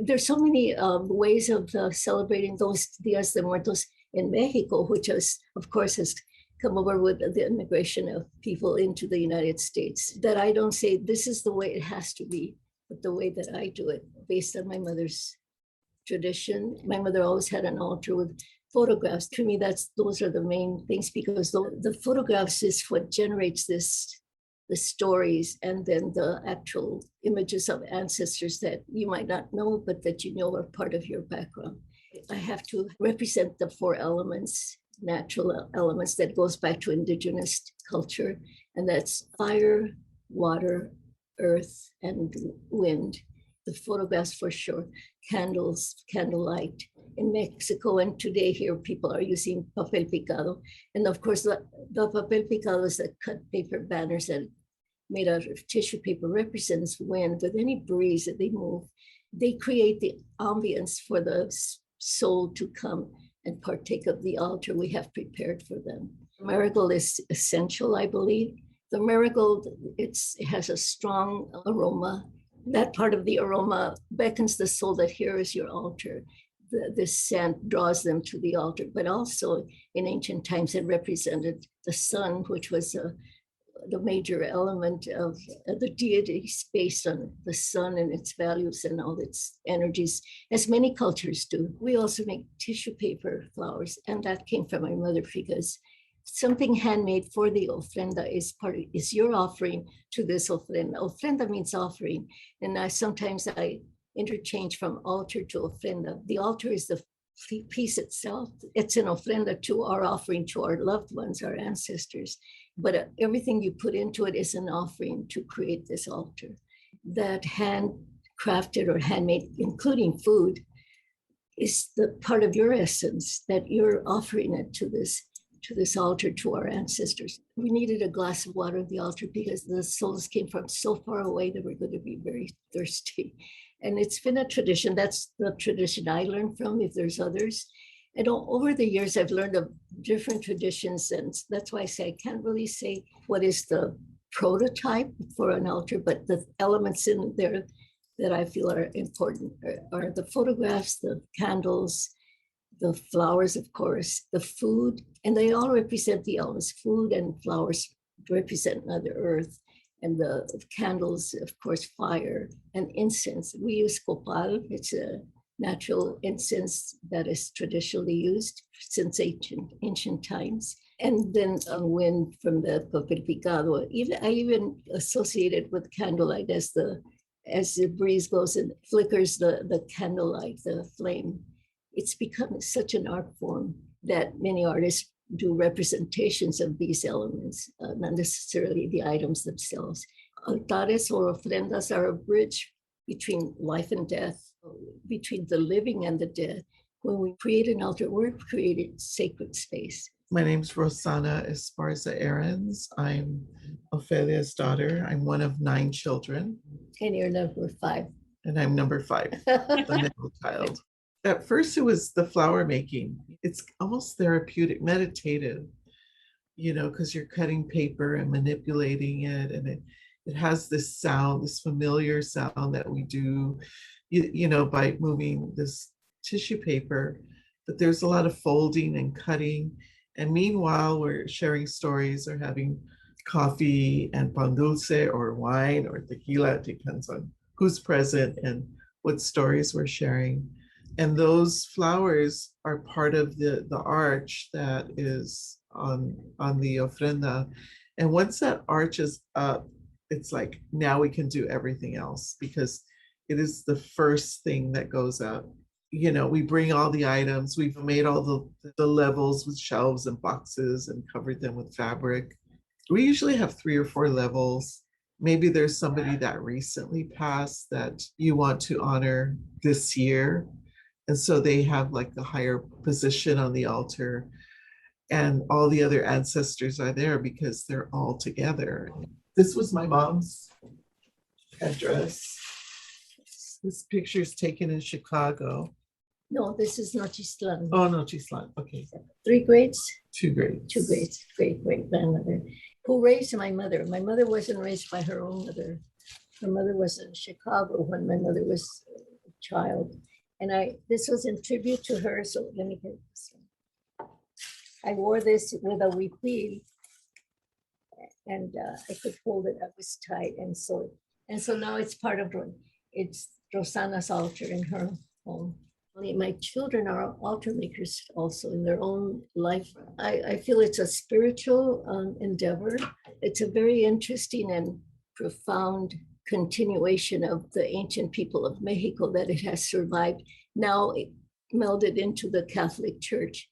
There's so many ways of celebrating those Dias de Muertos in Mexico, which has, of course, has come over with the immigration of people into the United States, that I don't say this is the way it has to be, but the way that I do it, based on my mother's tradition. My mother always had an altar with photographs. To me, those are the main things, because the photographs is what generates the stories, and then the actual images of ancestors that you might not know, but that you know are part of your background. I have to represent the four elements, natural elements, that goes back to indigenous culture, and that's fire, water, earth, and wind. The photographs for sure, candles, candlelight. In Mexico and today here, people are using papel picado. And of course, the papel picado is the cut paper banners that made out of tissue paper, represents wind. With any breeze that they move, they create the ambience for the soul to come and partake of the altar we have prepared for them. Marigold is essential, I believe. The marigold, it has a strong aroma. That part of the aroma beckons the soul that here is your altar. The scent draws them to the altar, but also in ancient times it represented the sun, which was the major element of the deities, based on the sun and its values and all its energies, as many cultures do. We also make tissue paper flowers, and that came from my mother, because something handmade for the ofrenda is your offering to this ofrenda. Ofrenda means offering, and sometimes I interchange from altar to ofrenda. The altar is the piece itself. It's an ofrenda to our offering to our loved ones, our ancestors. But everything you put into it is an offering to create this altar. That handcrafted or handmade, including food, is the part of your essence, that you're offering it to this altar, to our ancestors. We needed a glass of water at the altar because the souls came from so far away that we're going to be very thirsty. And it's been a tradition. That's the tradition I learned from, if there's others. And over the years, I've learned of different traditions, and that's why I say I can't really say what is the prototype for an altar, but the elements in there that I feel are important are the photographs, the candles, the flowers, of course, the food, and they all represent the elements. Food and flowers represent Mother Earth, and the candles, of course, fire, and incense. We use copal. It's a natural incense that is traditionally used since ancient times. And then wind from the papel picado. I even associate it with candlelight, as the breeze goes and flickers the candlelight, the flame. It's become such an art form that many artists do representations of these elements, not necessarily the items themselves. Altares or ofrendas are a bridge between life and death, between the living and the dead. When we create an altar, we're creating sacred space. My name's Rosanna Esparza Ahrens. I'm Ophelia's daughter. I'm one of 9 children. And you're number 5. And I'm number 5, the middle child. At first, it was the flower making. It's almost therapeutic, meditative, because you're cutting paper and manipulating it. And it has this sound, this familiar sound that we do, by moving this tissue paper. But there's a lot of folding and cutting. And meanwhile, we're sharing stories or having coffee and pan dulce or wine or tequila. It depends on who's present and what stories we're sharing. And those flowers are part of the arch that is on the ofrenda. And once that arch is up, it's like, now we can do everything else, because it is the first thing that goes up. We bring all the items. We've made all the levels with shelves and boxes and covered them with fabric. We usually have 3 or 4 levels. Maybe there's somebody that recently passed that you want to honor this year. And so they have like a higher position on the altar, and all the other ancestors are there because they're all together. This was my mom's address. This picture is taken in Chicago. No, this is Nochislan. Oh, Nochislan. Okay. 3 grades? 2 grades. 2 grades. Great grandmother, who raised my mother. My mother wasn't raised by her own mother. Her mother was in Chicago when my mother was child. And this was in tribute to her. So let me get this one. I wore this with a huipil, and I could hold it. I was tight, and so now it's part of it's Rosanna's altar in her home. My children are altar makers also in their own life. I feel it's a spiritual endeavor. It's a very interesting and profound continuation of the ancient people of Mexico, that it has survived, now melded into the Catholic Church.